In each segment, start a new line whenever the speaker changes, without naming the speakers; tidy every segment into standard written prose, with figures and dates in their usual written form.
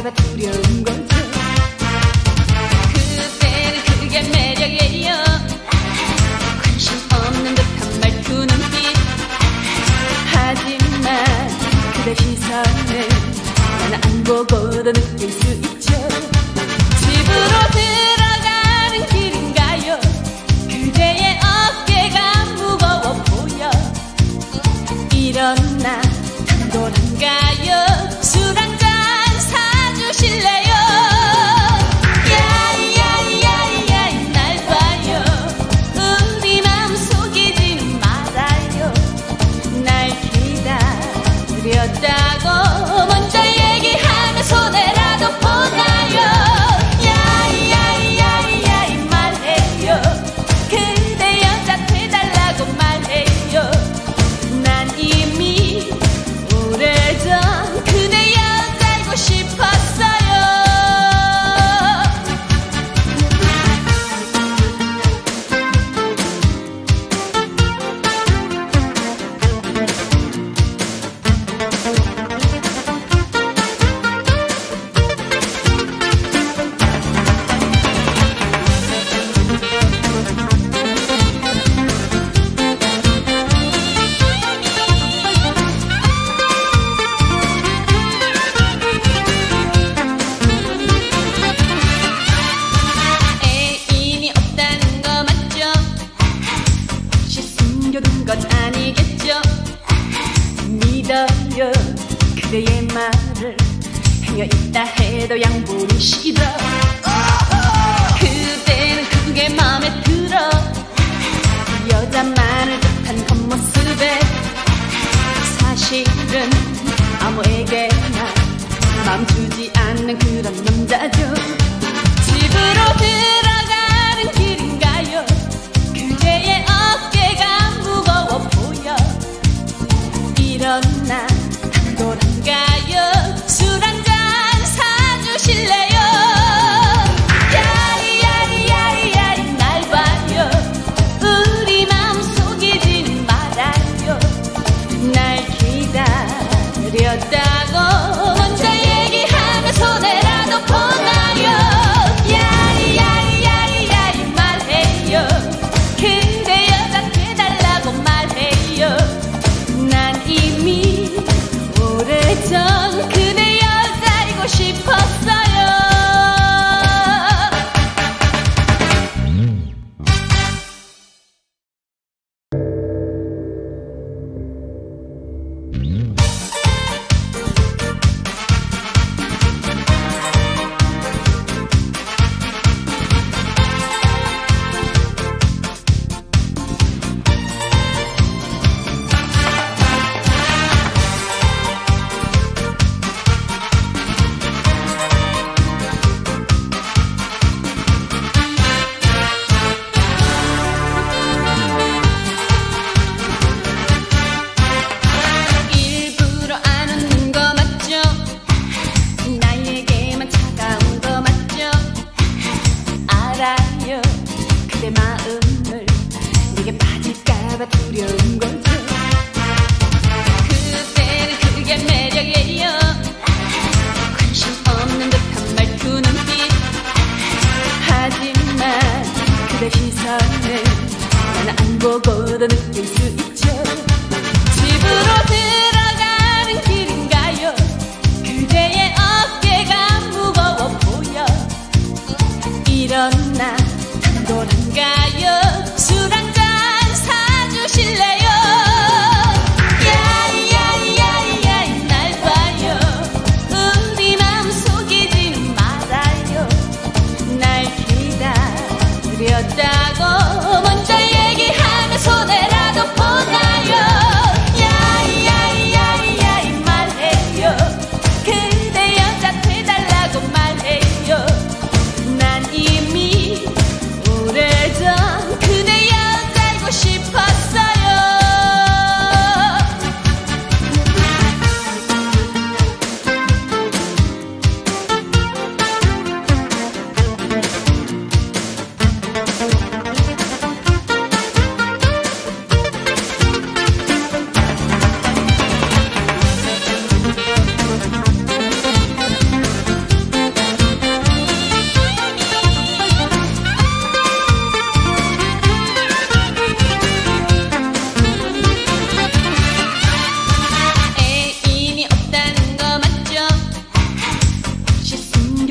빠질까봐 두려운 거죠. 그때는 그게 매력이에요. 관심 없는 듯한 말투 눈빛. 하지만 그대 시선을 나는 안 보고도 느낄 수 있죠. 집으로 들어가는 길인가요? 그대의 어깨가 무거워 보여. 이런 나 당돌한가요? 술 한잔 사주실래요? 야야야야 날 봐요. 우리 마음 속이지는 말아요. 날 기다렸다고 먼저 얘기하면 손해라도 보나요? 야야야야 말해요. 그대 여자 돼달라고 말해요. 난 이미 오래전 그대 여자이고 싶었어요. 애인이 없다는 거 맞죠? 혹시 숨겨둔 것 아니겠죠? 믿어요 그대의 말을. 행여있다 해도 양보는 싫어. 그대는 그게 마음에 들어. 여자만을 듯한 겉모습에 사실은 아무에게나 마음 주지 않는 그런 남자죠. 집으로 들어가는 길인가요? 그대의 어깨가 무거워 보여. 이런 나 당돌한가요? 술 한잔 사주실래요? 야리야리야리야리 날 봐요. 우리 마음 속이지는 말아요. 날 기다렸다고 먼저 얘기하면 손해라도 보나요? 야리야리야리야리 말해요. 그대 여자 돼달라고 말해요. 난 이미 오래전 그대 여자이고 싶었어요. 일부러 안 웃는 거 맞죠? 나에게만 차가운 거 맞죠? 알아요 그대 마음을. 내게 빠질까봐 두려운 거죠. 그때는 그게 매력이에요. 관심 없는 듯한 말투 눈빛. 하지만 그대 시선을 나는 안 보고도 느낄 수 있죠. 집으로 들어가는 길인가요? 그대의 어깨가 무거워 보여. 이런 나 당돌한가요? 술 한잔 사주실래요? 야야야야 날 봐요. 우리 마음 속이지는 말아요. 날 기다렸다고 먼저 얘기하면 손해라도 보나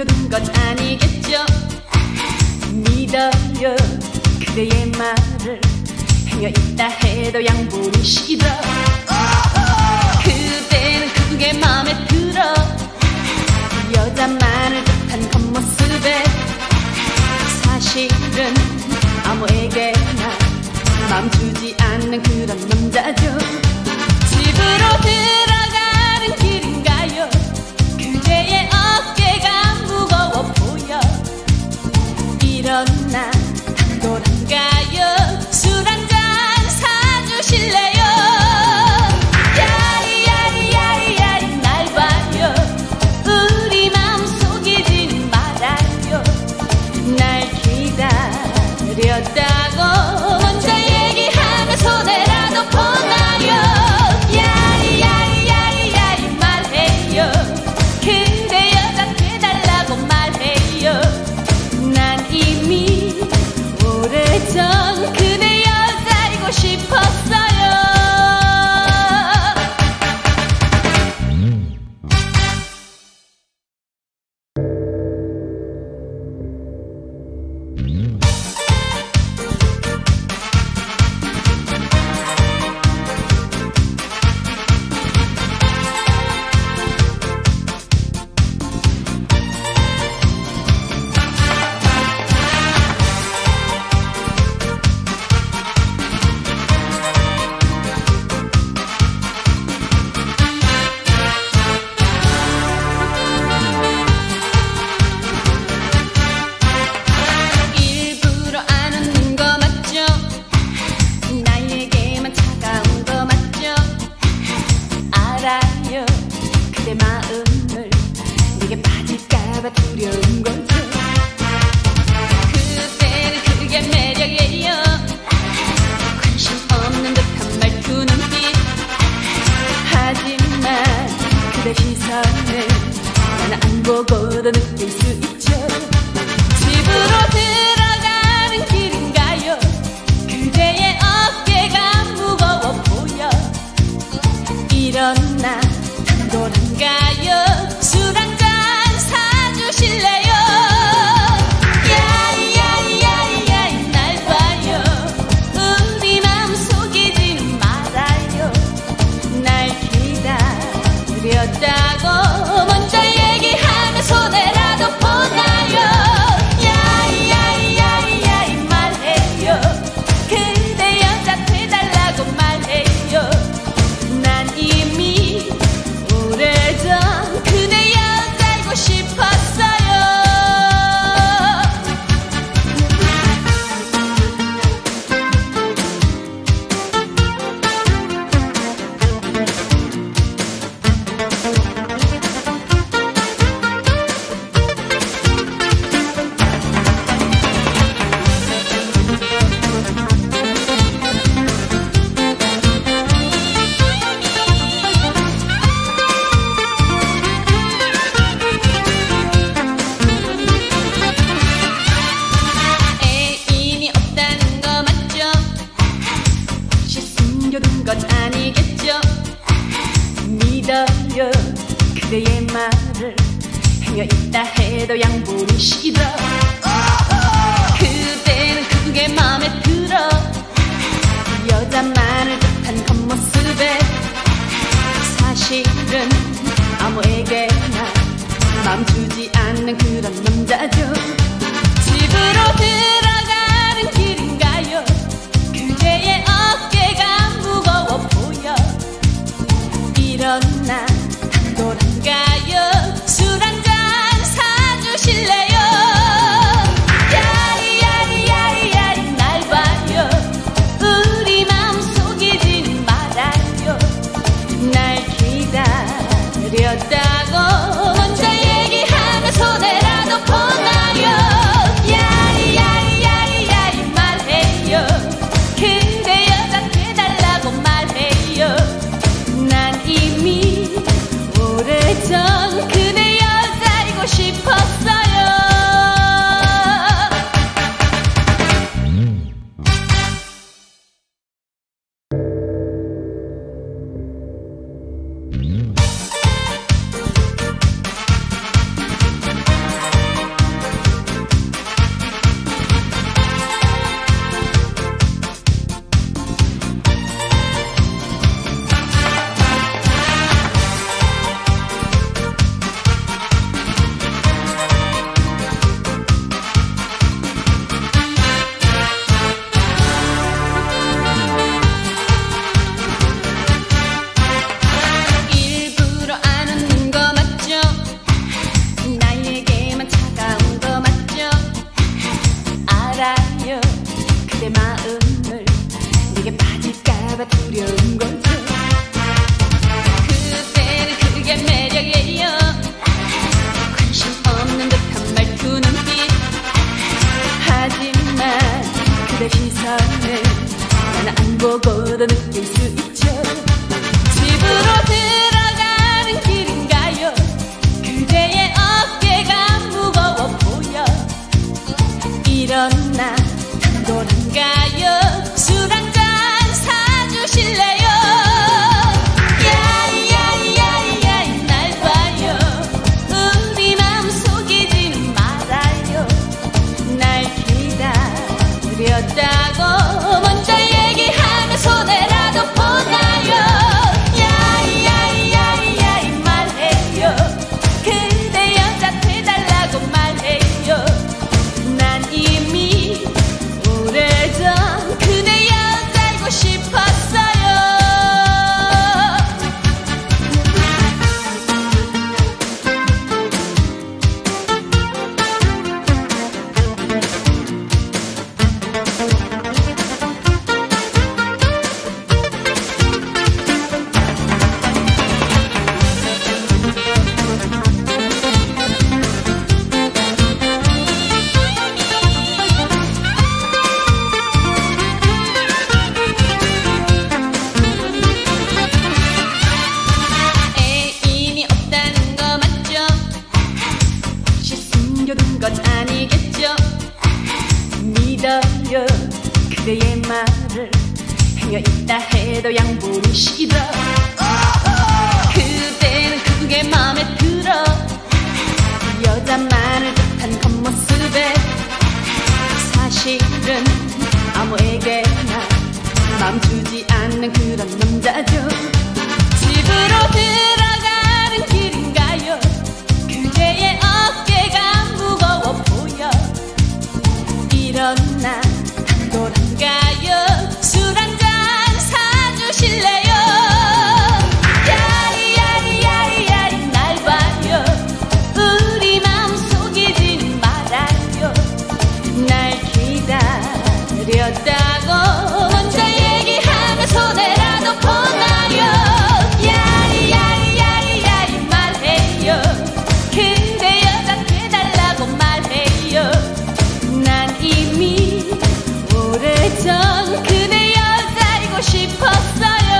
숨겨둔 것 아니겠죠? 믿어요 그대의 말을 행여 있다 해도 양보는 싫어. 그대는 그게 마음에 들어. 여자만을 듯한 겉모습에 사실은 아무에게나 마음 주지 않는 그런 남자죠. 집으로 들어가는 길인가요? 그대의 어깨가 무거워 보여. 이런 나 당돌한가요? 술 한잔 사주실래요? 야리야리야리야리 날 봐요. 우리 마음 속이지는 말아요. 날 기다렸다고 먼저 얘기하면 손해라도 보나요? 야리야리야리야리 말해요. 그대 여자 돼달라고 말해요. 난 이미 오래전 그대 여자이고 싶었어요. 그대 마음을 내게 빠질까봐 두려운 거죠. 그대는 그게 매력이에요. 관심 없는 듯한 말투 눈빛. 하지만 그대 시선을 나는 안 보고도 느낄 수 있죠. 집으로 들어가는 길인가요? 그대의 어깨가 무거워 보여. 이런 나 당돌한가요? 술 한잔 사주실래요? 야이야이야이야이 날 봐요. 우리 마음 속이지는 말아요. 날 기다렸다고 먼저 얘기하면 손해라도 보나요? 야이야이야이야이 말해요. 그대 여자 돼달라고 말해요. 난 이미 오래전 그대 여자이고 싶었어요. 애인이 없다는 거 맞죠? 혹시 숨겨둔 것 아니겠죠? 믿어요 그대의 말을 행여 있다 해도 양보는 싫어. 그대는 그게 마음에 들어. 여자만을 듯한 겉모습에 사실은 아무에게나 마음 주지 않는 그런 남자죠. 집으로 들어가는 길인가요? 그대의 어깨가 무거워 보여. 이런 나 당돌한가요? 술 한잔 사주실래요? 야리야리야리야리 날 봐요. 우리 마음 속이지는 말아요. 날 기다렸다고 먼저 얘기하면 손해라도 보나요? 시선을 난 안 보고도 느낄 수 있죠. 집으로 들어가는 길인가요? 그대의 어깨가 무거워 보여. 일어나 돌아가요. 술 한잔 사주실래요? 야야야야야 날 봐요. 우리 마음 속이지는 말아요. 날 기다렸다고 먼저 얘기하면 손해라도 보나요? 야야야야 말해요. 그대 여자 돼달라고 말해요. 난 이미 오래전 그대 여자이고 싶었어요. 애인이 없다는 거 맞죠? 혹시 숨겨둔 것 아니겠죠? 믿어요 그대의 말을. 행여 있다 해도 양보는 싫어. 그대는 그게 마음에 들어. 여자만을 듯한 겉모습에 사실은 아무에게나 마음 주지 않는 그런 남자죠. 집으로 들어가는 길인가요? 그대의 어깨가 무거워 보여. 일어나 돌아가요. 술 한잔 사주실래요? 야리야리야리야리 날 봐요. 우리 마음 속이지는 말아요. 날 기다렸다고 먼저 얘기하면 손해라도 보나요? 야리야리야리야리 말해요. 그대 여자 돼달라고 말해요. 난 이미 오래전 그대 여자이고 싶었어요.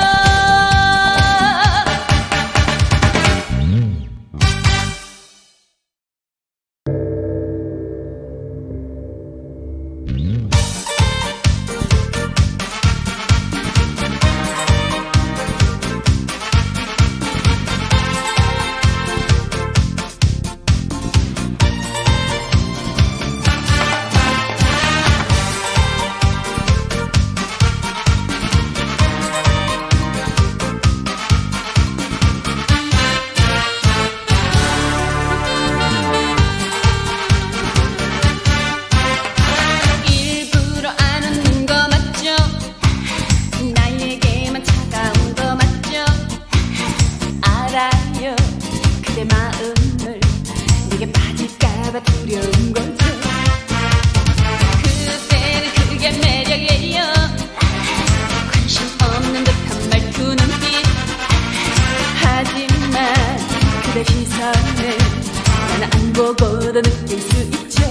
일부러 안 웃는 거 맞죠? 나에게만 차가운 거 맞죠? 알아요 그대 마음을 내게 빠질까봐 두려운 거죠. 그대는 그게 매력이에요. 관심 없는 듯한 말투 눈빛. 하지만 그대 시선을 난 안 보고도 느낄 수 있죠.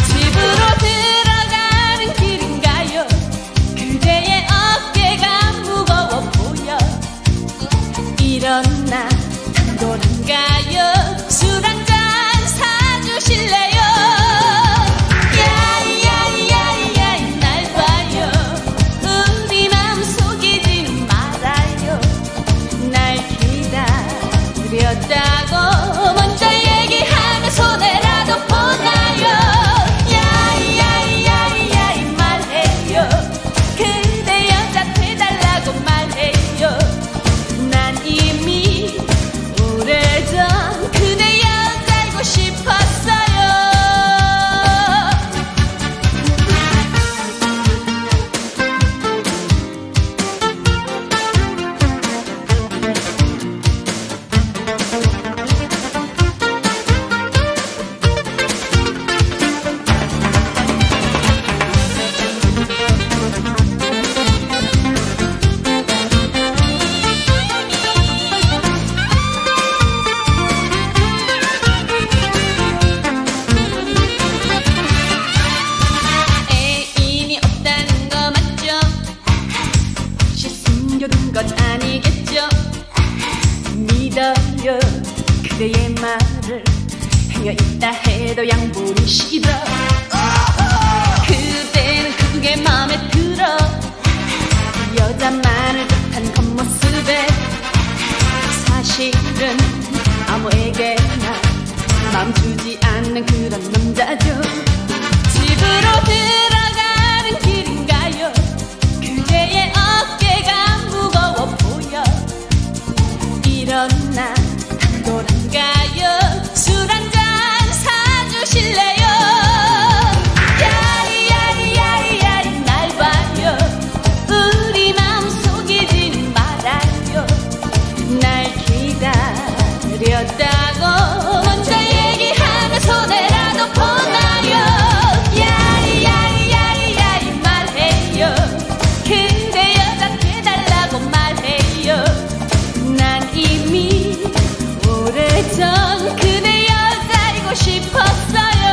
집으로 들어가는 길인가요? 그대의 어깨가 무거워 보여. 일어나 돌아가요. 술 한잔 사주실래요? 야야야야 날 봐요. 우리 마음 속이지는 말아요. 날 기다렸다고 먼저 얘기하면 손해라 행여 있다 해도 양보는 싫어. 그대는 그게 마음에 들어. 여자만을 뜻한 겉모습에 사실은 아무에게나 마음 주지 않는 그런 남자죠. 집으로 들어가는 길인가요? 그대의 어깨가 무거워 보여. 이런 나 탁월한가요? 술 한잔 사주실래요? 야리야리야리야리 날 봐요. 우리 마음 속이지 말아요. 날 기다렸다고 먼저 얘기하면 손해라도 보나요? 야리야리야리야리 말해요. 그대 여자 돼달라고 말해요. 난 이미 오래전 그대 여자이고 싶었어요.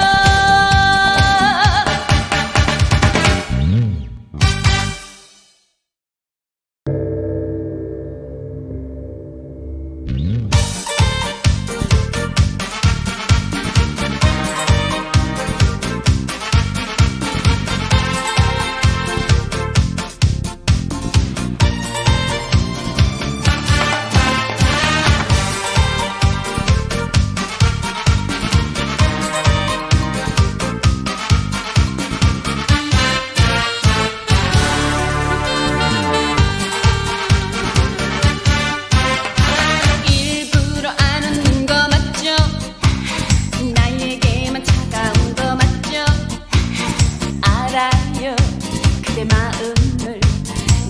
일부러 안 웃는 거 맞죠? 나에게만 차가운 거 맞죠? 알아요. 그대 마음을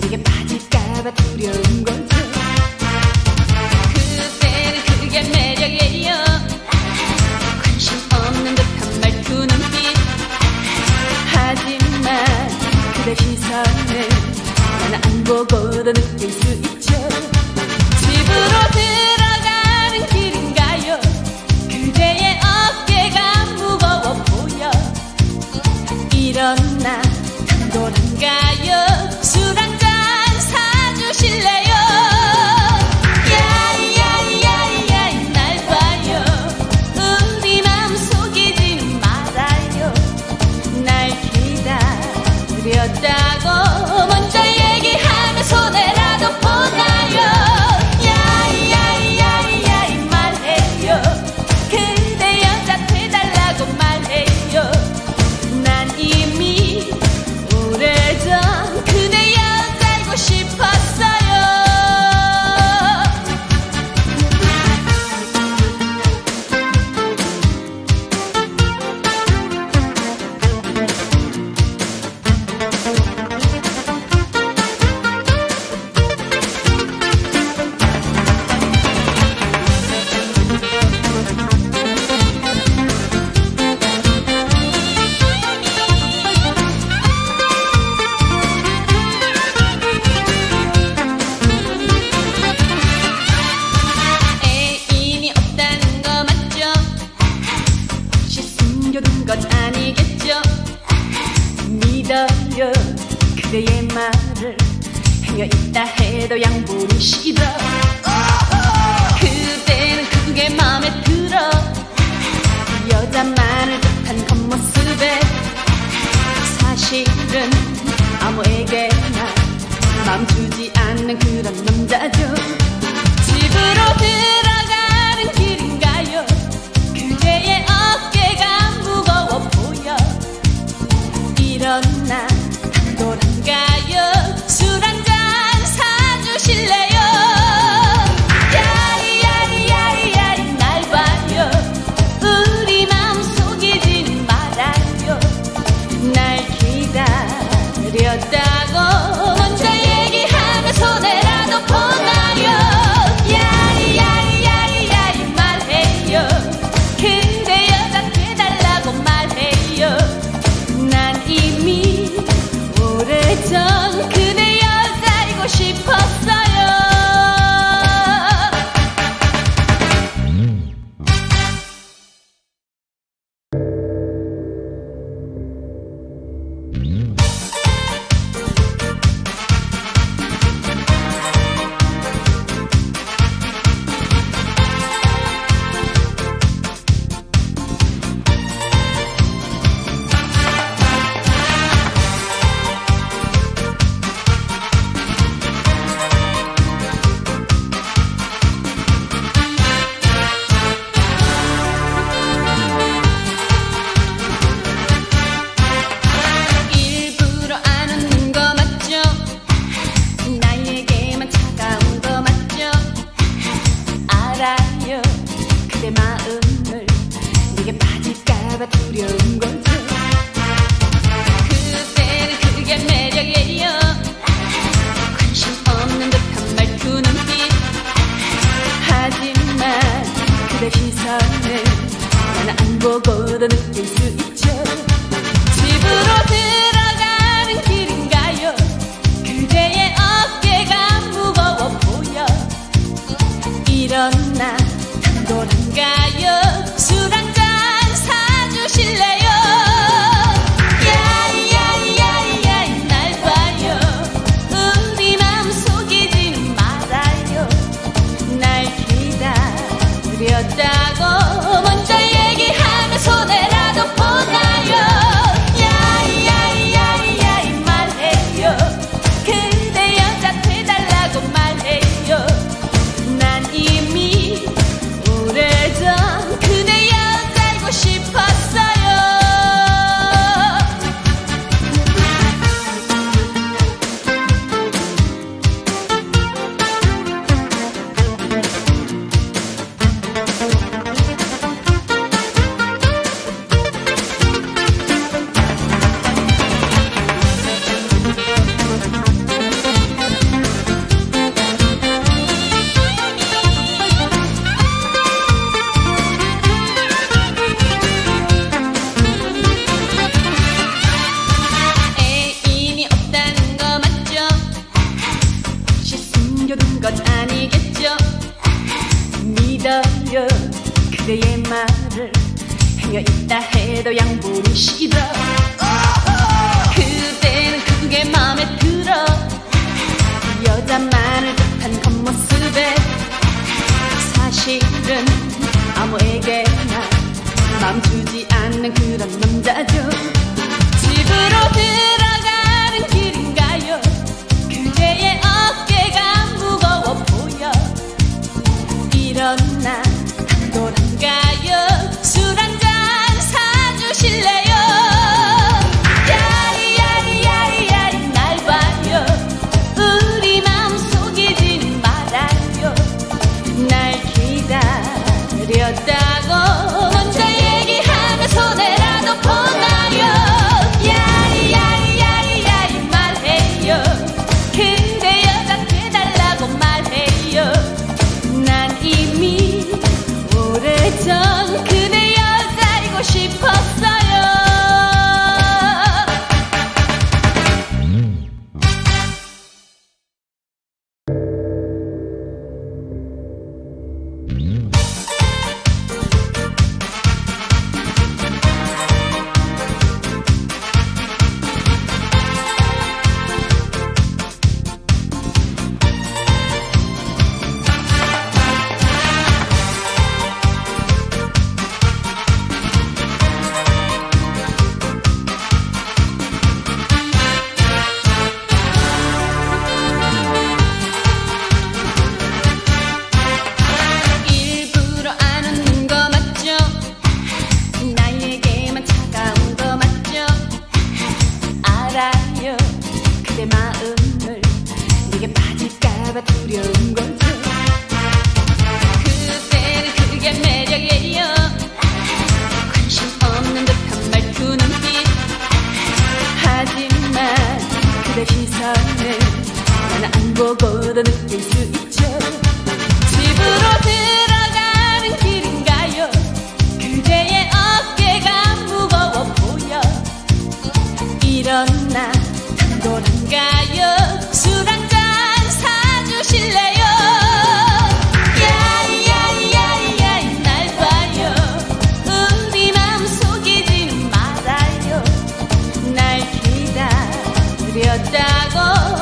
내게 빠질까봐 두려운 거죠. 그대는 그게 매력이에요. 관심 없는 듯한 말투 눈빛. 하지만 그대 시선을 나는 안 보고도 느낄 수 있죠. 집으로 들어가는 길인가요? 그대의 어깨가 무거워 보여. 이런 나 탁월한가요? 술 한잔 사주실래요? 야리야리야리야리 날 봐요. 우리 마음 속이지는 말아요. 날 기다렸다고 먼저 얘기하면 손해라도 보나요? 야리야리야리야리 말해요. 그대 여자 돼달라고 말해요. 난 이미 오래전 그대 여자이고 싶었어요. 애인이 없다는 거 맞죠? 혹시 숨겨둔 것 아니겠죠? 믿어요. 그대의 말을 행여 있다 해도 양보는 싫어. 그대는 그게 마음에 들어. 여자만을 뜻한 겉모습에 사실은 아무에게나 마음 주지 않는 그런 남자죠. 집으로 들어가는 길인가요? 그대의 어깨가 무거워 보여. 이런 나 탁월한가요? 술 한잔 사주실래요? 야리야리야리야리 날 봐요. 우리 마음 속이지는 말아요. 날 기다렸다고 먼저 얘기하면 손해라도 보나요? 두려운 거죠. 그때는 그게 매력이에요. 관심 없는 듯한 말투 눈빛. 하지만 그대 시선을 나는 안 보고도 느낄 수 있죠. 집으로 들어가는 길인가요? 그대의 어깨가 무거워 보여. 일어나 단골한가요? 술 한잔 사주실래요? 야야야야 날 봐요. 우리 마음 속이지는 말아요. 날 기다렸다고 먼저 얘기하면 손해라도 보나요? 야야야야 말해요. 그대 여자 돼달라고 말해요. 난 이미 오래전 그대 여자이고 싶었어요. 애인이 없다는 거 맞죠? 혹시 숨겨둔 것 아니겠죠? 믿어요 그대의 말을. 행여있다 해도 양보는 싫어. 그대는 그게 마음에 들어. 여자만을 뜻한 겉모습에 사실은 아무에게나 마음 주지 않는 그런 남자죠. 집으로 들어가는 길인가요? 그대의 어깨가 무거워 보여. 일어나 단골한가요? 술 한잔 사주실래요? 야야야야 날 봐요. 우리 마음 속이지는 말아요. 날 기다렸다고 먼저 얘기하면 손해라도 보나요? 야야야야 말해요. 그대 여자 돼달라고 말해요. 난 이미 오래전 그대 여자이고 싶었어요. 일부러 안 웃는 거 맞죠? 나에게만 차가운 거 맞죠? 알아요 그대 마음을 내게 빠질까봐 두려운 거죠. 그때는 그게 매력이에요. 관심 없는 듯한 말투 눈빛. 하지만 그대 시선을 나는 안 보고도 느낄 수 있죠. 집으로 들어가는 길인가요? 그대의 어깨가 무거워 보여. 일어나 단골한가요? 술 한잔 사주실래요? 야야야야 날 봐요. 우리 마음 속이지는 말아요. 날 기다렸다고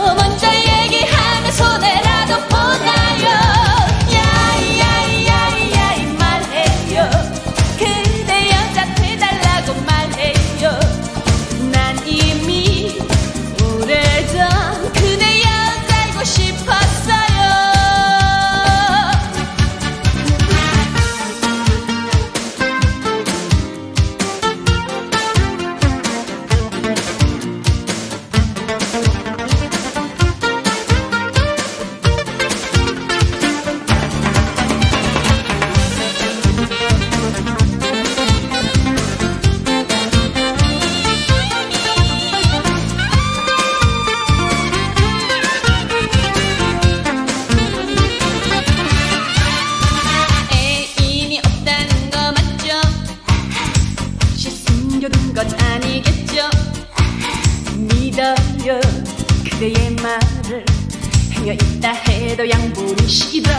것 아니겠죠. 믿어요 그대의 말을. 행여 있다 해도 양보는 싫어.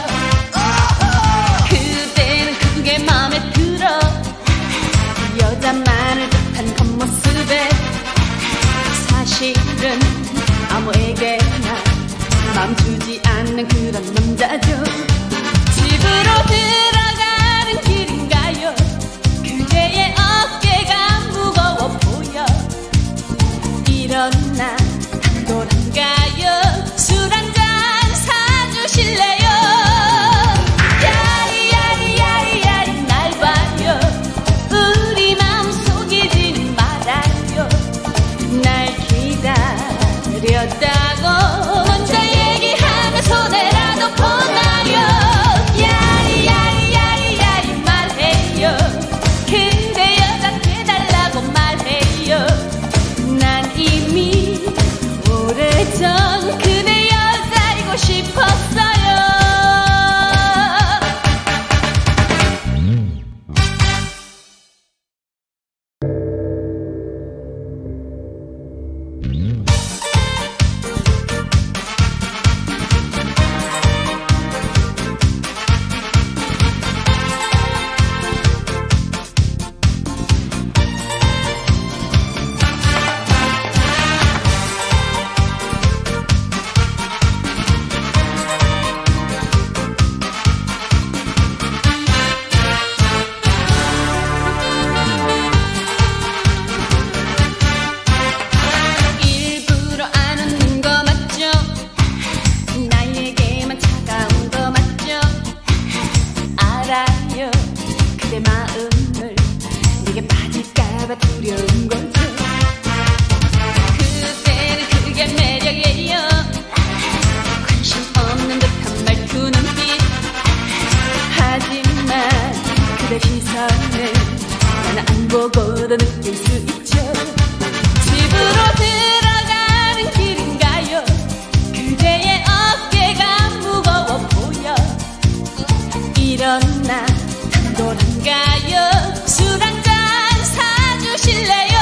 그대는 그게 마음에 들어. 여자만을 듯한 겉모습에 사실은 아무에게나 맘 주지 않는 그런 남자죠. 집으로 들어가는 길인가요? 그대의 어깨가 무거워 보여. 이런 나 당돌한가요? 술 한잔 사주실래요? 야리야리야리야리 날 봐요. 우리 마음 속이지는 말아요. 날 기다렸다고 먼저 얘기하면 손해라도 보나요? 야리야리야리야리 말해요. 근데 여자 돼달라고 말해요. 난 이미 오래전 그대 여자이고 싶었어요. 그대 마음을 내게 빠질까봐 두려운 거죠. 그대는 그게 매력이에요. 관심 없는 듯한 말투 눈빛. 하지만 그대 시선을 나는 안 보고도 느낄 수 있죠. 집으로 들어가는 길인가요? 그대의 어깨가 무거워 보여. 이런 나 당돌한가요? 술 한잔 사주실래요?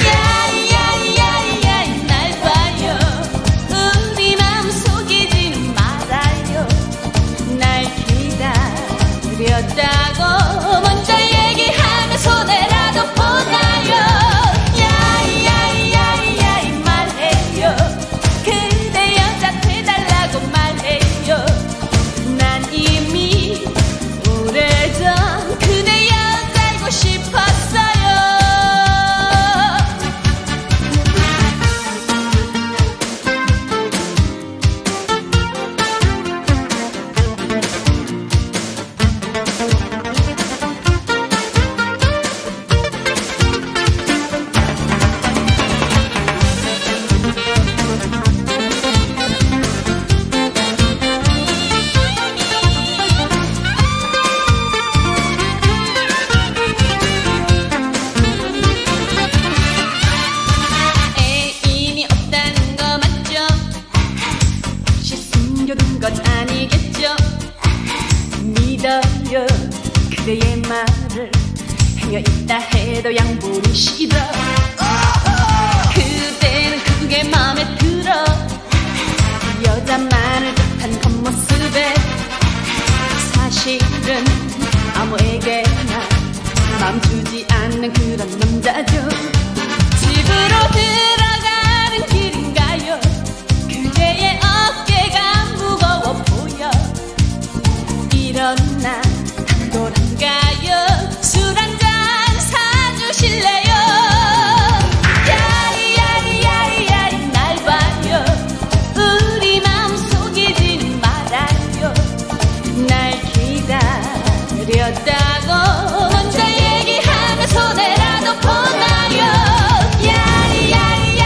야야야야야 날 봐요. 우리 마음 속이지는 말아요. 날 기다렸다고 먼저 얘기하면 손해라도 보나요? 야야야야야 말해요. 그대 여자 돼달라고 말해요. 난 이미 오래전 그대 여자이고 싶었어요. 애인이 없다는 거 맞죠? 혹시 숨겨둔 것 아니겠죠? 믿어요 그대의 말을. 행여 있다 해도 양보는 싫어. 그대는 그게 마음에 들어. 여자만을 듯한 겉모습에 사실은 아무에게나 맘 주지 않는 그런 남자죠. 집으로 들어가는 길인가요? 그대의 어깨가 무거워 보여. 이런 나 당돌한가요? 술 한잔 사주실래요? 야리야리야리야리 날 봐요. 우리 마음 속이지는 말아요. 날 기다렸다고 먼저 얘기하면 손해라도 보나요? 야리야리야리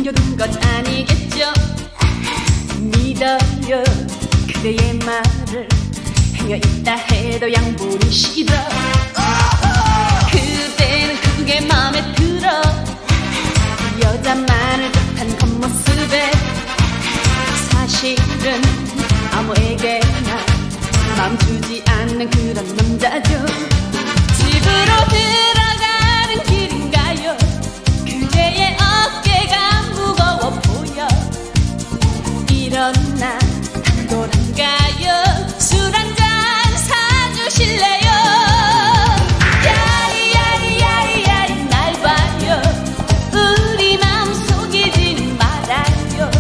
숨겨둔 것 아니겠죠. 믿어요 그대의 말을. 행여 있다 해도 양보는 싫어. 그대는 그게 마음에 들어. 여자만을 듯한 겉모습에 사실은 아무에게나 마음 주지 않는 그런 남자죠. 집으로 들어가는 길인가요? 그대의 어깨가 무거워 보여. 이런 나 당돌한가요? 술 한잔 사주실래요? 야리야리야리야리 날 봐요. 우리 마음 속이지는 말아요.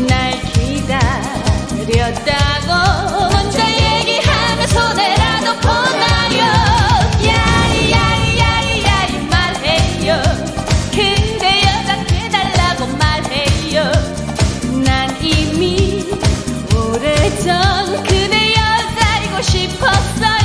날 기다렸다고 먼저 얘기하면 손해라도 보나요? 야리야리야리야리 말해요. 근데 여자 돼달라고 말해요. 난 이미 오래전 그대 여자이고 싶었어요.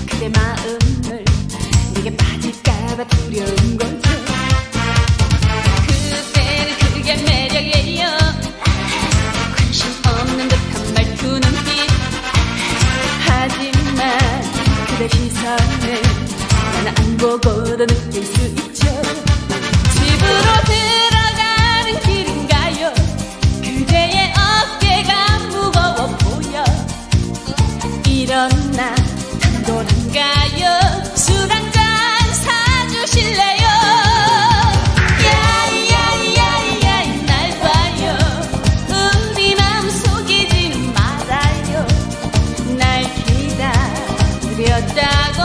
그대 마음을 내게 빠질까봐 두려운 거죠. 그대는 그게 매력이에요. 관심 없는 듯한 말투 눈빛. 하지만 그대 시선을 나는 안 보고도 느낄 수 있죠. 집으로 들어가는 길인가요? 그대의 어깨가 무거워 보여. 이런 나 당돌한가요? 술 한잔 사주실래요? 야이야이야이야이 날 봐요. 우리 마음 속이지는 말아요. 날 기다렸다고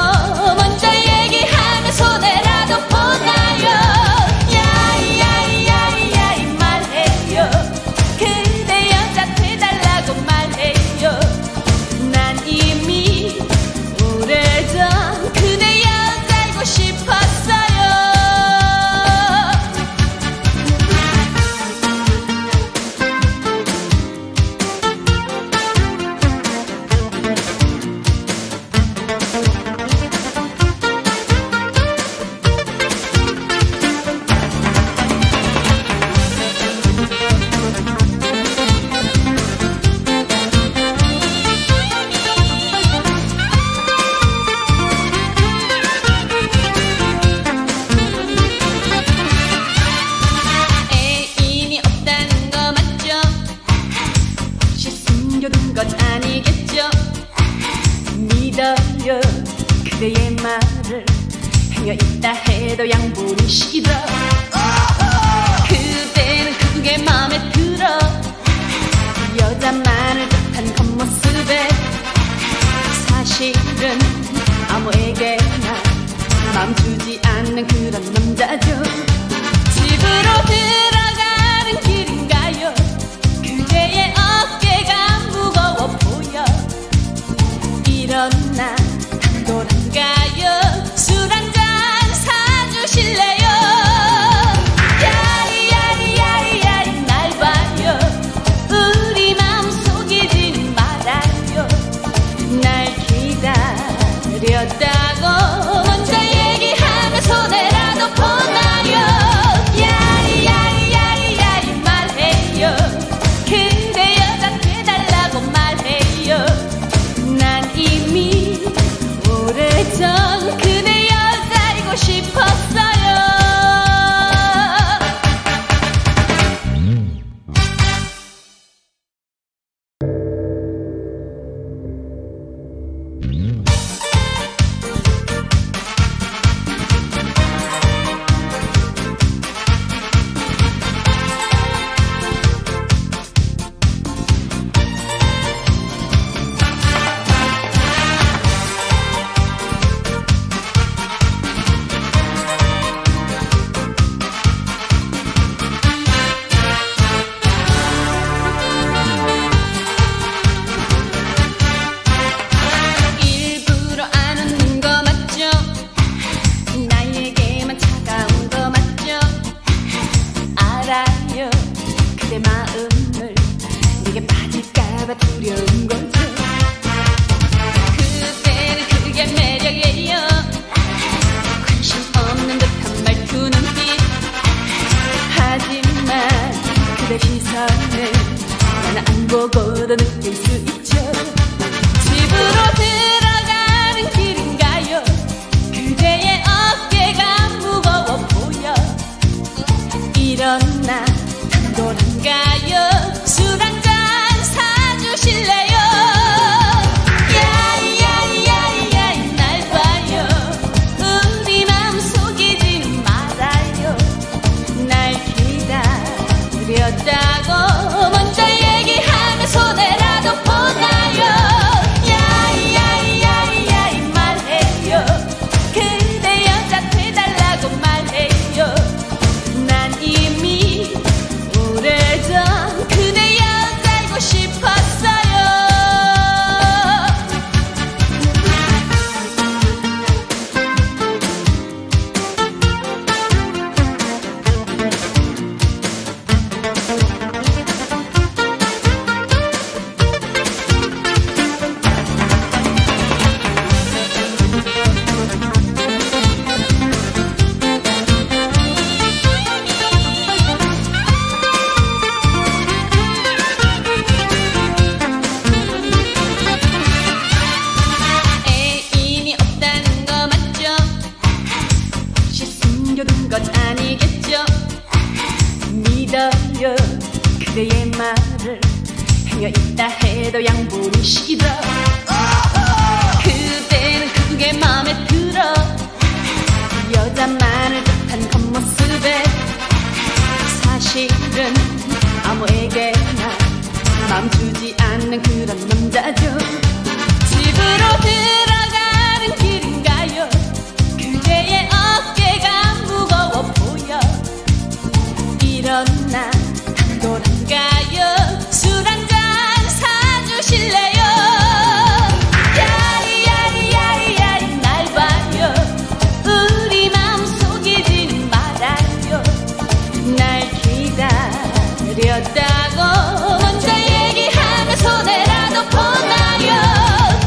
먼저 얘기하면 손해라도 보나요? 야이야이야이야이 말해요. 그대 여자 돼달라고 말해요. 난 이미 오래전 그대 여자이고 싶었어요. 애인이 없다는 거 맞죠? 혹시 숨겨둔 것 아니겠죠? 믿어요 그대의 말을. 행여 있다 해도 양보는 싫어. 그대는 그게 마음에 들어. 여자만을 듯한 겉모습에 사실은 아무에게나 마음 주지 않는 그런 남자죠. 집으로 들어가는 길인가요? 그대의 어깨가 무거워 보여. 이런 나 당돌한가요? 술 한잔 사주실래요? 야리야리야리야리 날 봐요. 우리 마음 속이지는 말아요. 날 기다렸다고 먼저 얘기하면 손해라도 보나요? 그대의 말을 행여 있다 해도 양보는 싫어. 그대는 그게 마음에 들어. 여자만을 뜻한 겉모습에 사실은 아무에게나 마음 주지 않는 그런 남자죠. 집으로 들어가는 길인가요? 그대의 어깨가 무거워 보여. 이런 나 당돌한가요? 술 한잔 사주실래요? 야리야리야리야리 날 봐요. 우리 마음 속이지는 말아요. 날 기다렸다고 먼저 얘기하면 손해라도 보나요?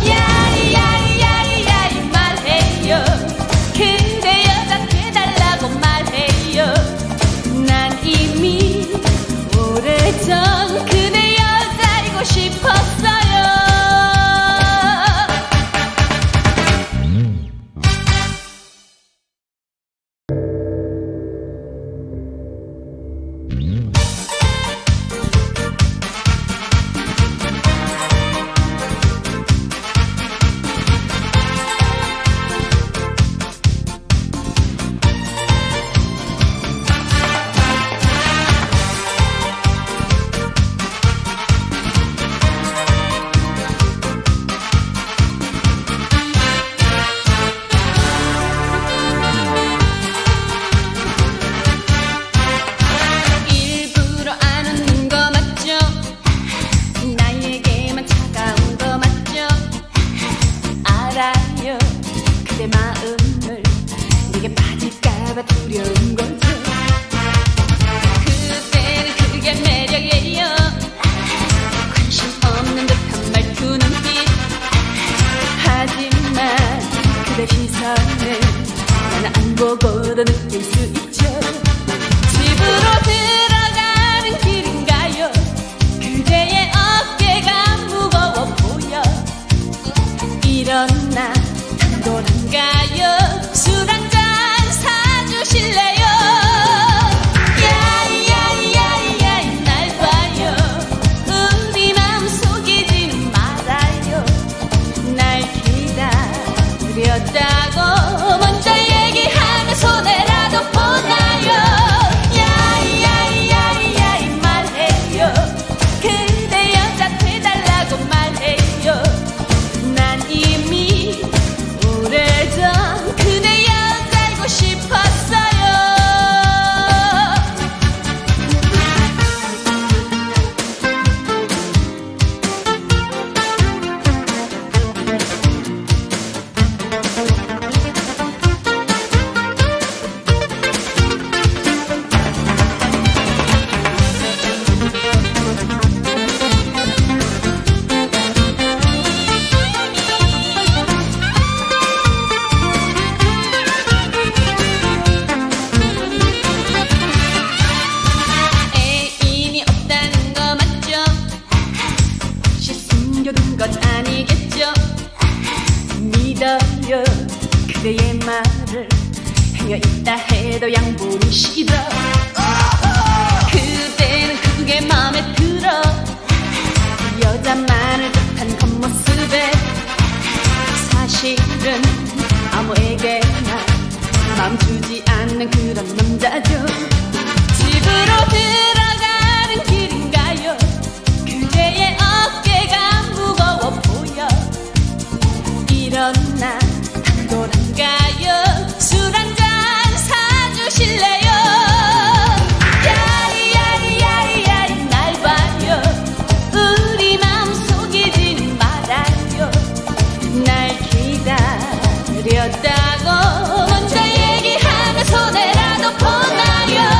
야리야리야리야리 말해요. 근데 여자 돼달라고 말해요. 난 이미 오래전 그대 여자이고 싶었어요. 그대 마음을 내게 빠질까봐 두려운 거죠. 그대는 그게 매력이에요. 관심 없는 듯한 말투 눈빛. 하지만 그대 시선을 나는 안 보고도 느낄 수 있죠. 집으로 들어가는 길인가요? 그대의 어깨가 무거워 보여. 이런 나 당돌한가요? 술 한잔 사주실래요? 야이야이야이야이 날 봐요. 우리 마음 속이지는 말아요. 날 기다렸다고 먼저 얘기하면 손해라도 보나요? 야이야이야이야이 말해요. 그대 여자 돼달라고 말해요. 난 이미 오래전 그대 여자이고 싶었어요. 것 아니겠죠? 믿어요. 그대의 말을 행여 있다 해도 양보는 싫어. 그대는 그게 마음에 들어. 여자만을 뜻한 겉모습에 사실은 아무에게나 마음 주지 않는 그런 남자죠. 집으로 들어가는 길인가요? 그대의 어깨가 무거워 보여. 이런 나 당돌한가요? 술 한잔 사주실래요? 야리야리야리야리 날 봐요. 우리 마음 속이지는 말아요. 날 기다렸다고 먼저 얘기하면 손해라도 보나요?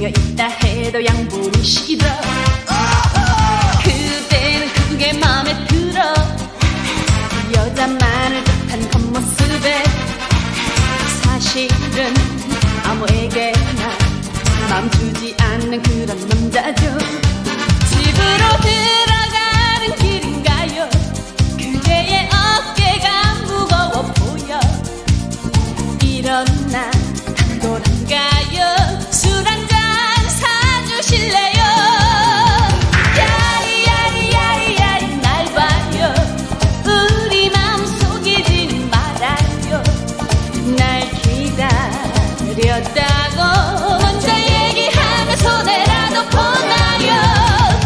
헤어 있다 해도 양보는 싫어. 그대는 그게 맘에 들어. 여자만을 듯한 겉모습에 사실은 아무에게나 맘 주지 않는 그런 남자죠. 집으로 들어가는 길인가요? 그대의 어깨가 무거워 보여. 이런 나 당돌한가요? 술 한잔 사주실래요? 야리야리야리야리 날 봐요. 우리 마음 속이지는 말아요. 날 기다렸다고 먼저 얘기하면 손해라도 보나요?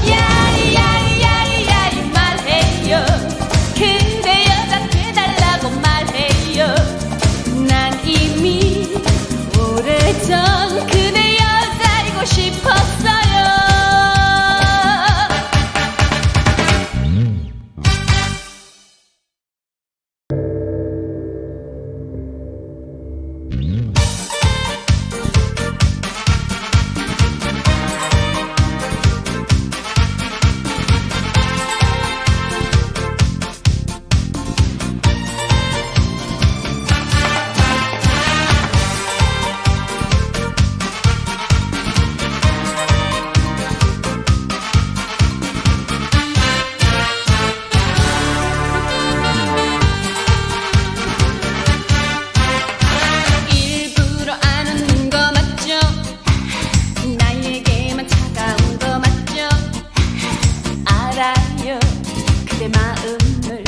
야리야리야리야리 말해요. 근데 여자 돼달라고 말해요. 난 이미 오래전 그대 여자이고 싶었어요. 그대 마음을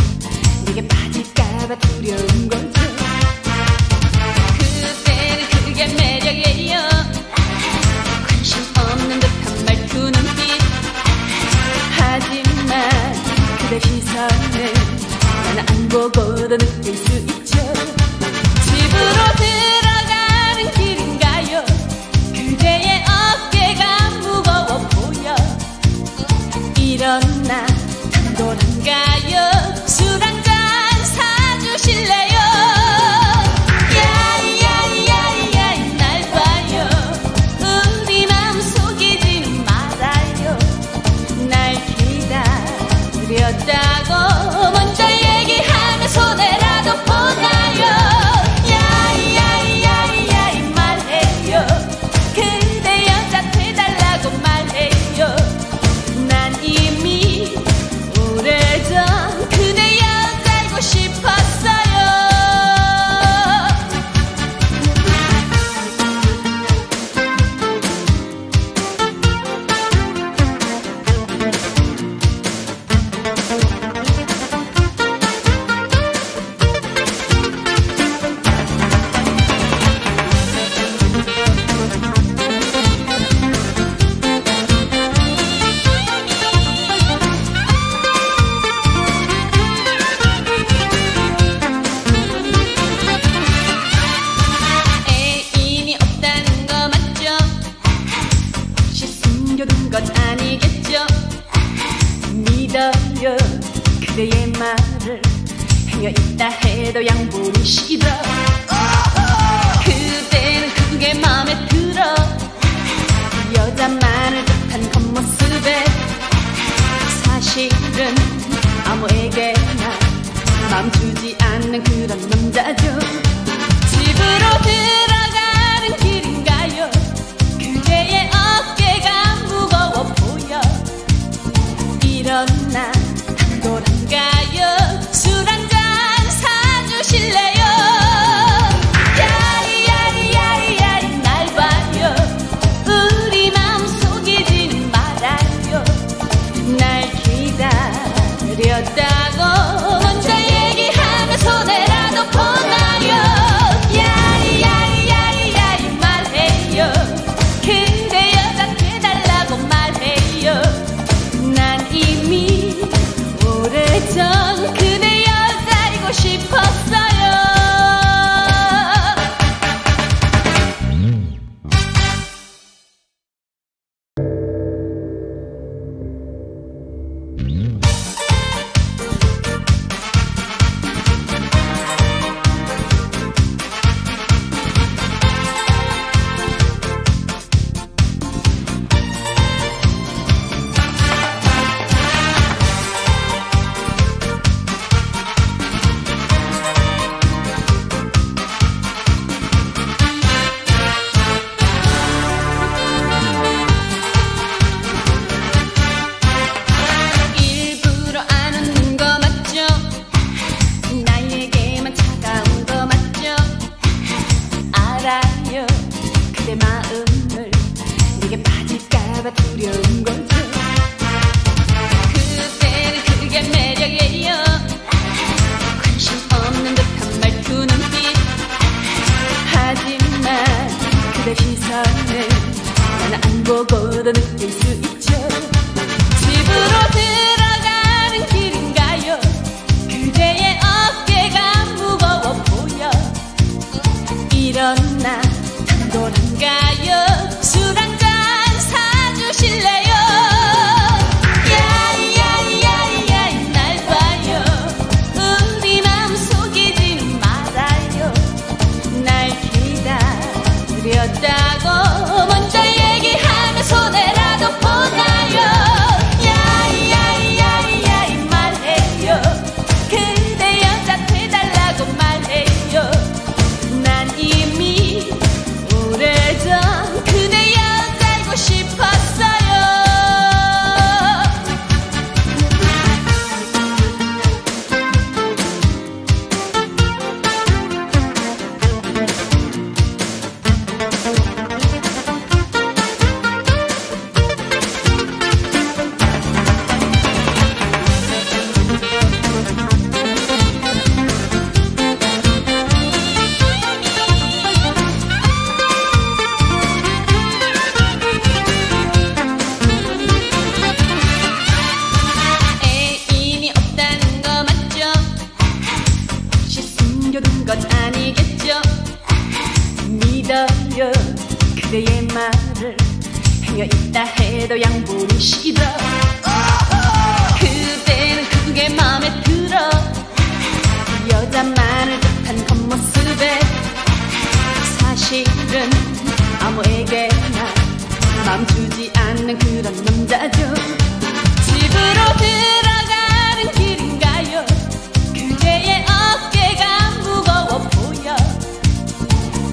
내게 빠질까봐 두려운 거죠. 그대는 그게 매력이에요. 관심 없는 듯한 말투 눈빛. 하지만 그대 시선을 나는 안 보고도 느낄 수 있죠. 집으로 들어가는 길인가요? 그대의 어깨가 무거워 보여. 이런 나 당돌한가요? 술 한잔 사주실래요? 야야야야야 날 봐요. 우리 마음 속이지는 말아요. 날 기다렸다고 먼저 얘기하면 손해라도 보나요? 야야야야야 말해요. 그대 여자 돼달라고 말해요. 난 이미 오래전 그대 여자이고 싶었어요. 애인이 없다는 거 맞죠? 혹시 숨겨둔 것 아니겠죠? 믿어요 그대의 말을. 헤어 있다 해도 양보는 싫어. 그대는 그게 맘에 들어. 여자만을 듯한 겉모습에 사실은 아무에게나 맘 주지 않는 그런 남자죠. 집으로 들어가는 길인가요? 그대의 어깨가 무거워 보여. 이런 나 당돌한가요? 술 한잔 사주실래요? 야리야리야리야리 날 봐요. 우리 마음 속이지는 말아요. 날 기다렸다고 먼저 얘기하면 손해라도 보나요? 믿어요. 그대의 말을 행여 있다 해도 양보는 싫어. 그대는 그게 마음에 들어. 여자만을 듯한 겉모습에 사실은 아무에게나 마음 주지 않는 그런 남자죠. 집으로 들어가는 길인가요? 그대의 어깨가 무거워 보여.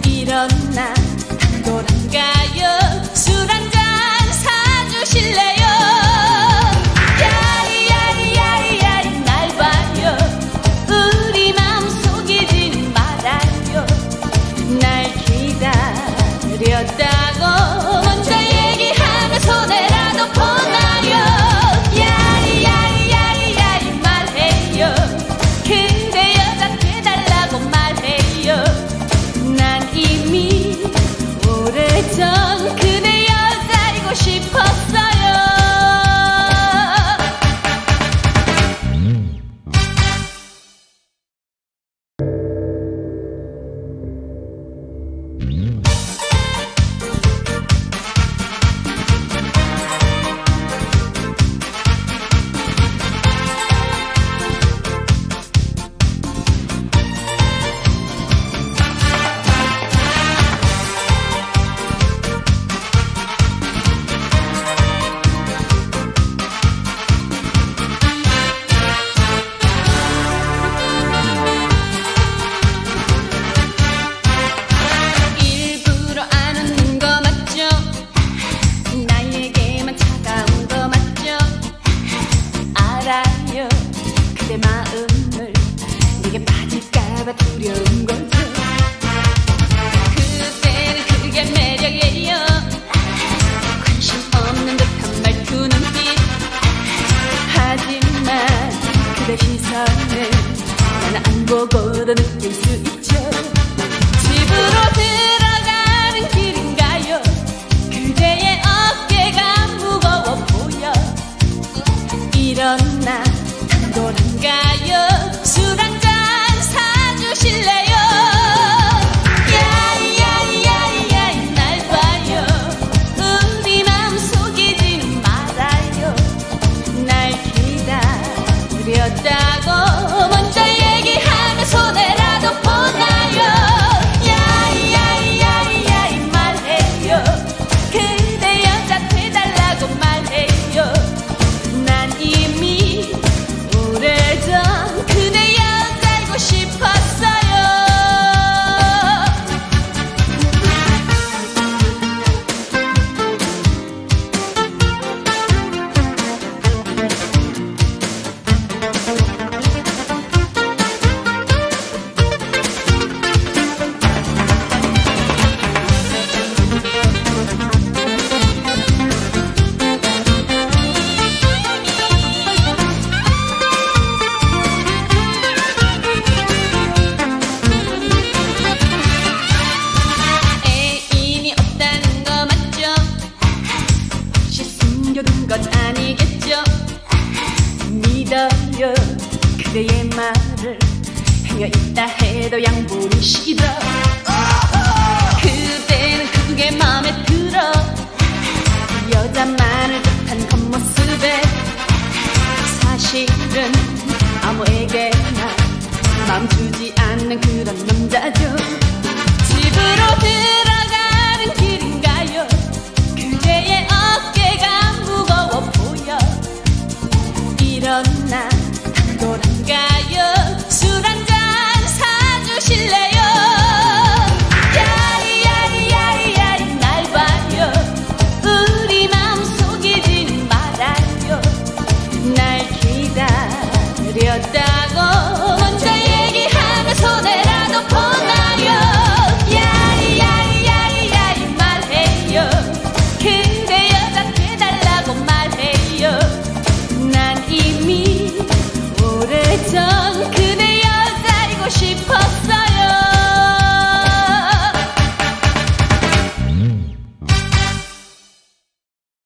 이런 나 당돌한가요? 술 한잔 사주실래요? 야리야리야리야리 날 봐요. 우리 마음 속이지는 말아요. 날 기다렸다고 먼저 얘기하면 손해라도 보나요? 야리야리야리야리 말해요. 근데 여자 돼달라고 말해요. 난 이미 오래전 그대 여자이고 싶었어요. 그대 마음을 내게 빠질까봐 두려운 거죠. 그대는 그게 매력이에요. 관심 없는 듯한 말투 눈빛. 하지만 그대 시선을 나는 안 보고도 느낄 수 있죠. 집으로 들어가는 길인가요? 그대의 어깨가 무거워 보여. 이런 나 당돌한가요? 술 한잔 사주실래요? 야야야야야 날 봐요. 우리 마음 속이지는 말아요. 날 기다렸다고 먼저 얘기하면 손해라도 보나요? 야야야야야 말해요. 그대 여자 돼달라고 말해요. 난 이미 오래전 그대 여자이고 싶었어요. 애인이 없다는 거 맞죠? 혹시 숨겨둔 것 아니겠죠? 믿어요. 그대의 말을 행여 있다 해도 양보는 싫어. 그대는 그게 마음에 들어. 여자만을 듯한 겉모습에 사실은 아무에게나 마음 주지 않는 그런 남자죠. 집으로 들어가는 길인가요? 그대의 어깨가 무거워 보여. 이런 나 당돌한가요? 술 한잔 사주실래요? 야리야리야리야리 날 봐요. 우리 마음 속이지는 말아요. 날 기다렸다고 먼저 얘기하면 손해라도 보나요? 야리야리야리야리 말해요. 근데 여자 돼달라고 말해요. 난 이미 오래전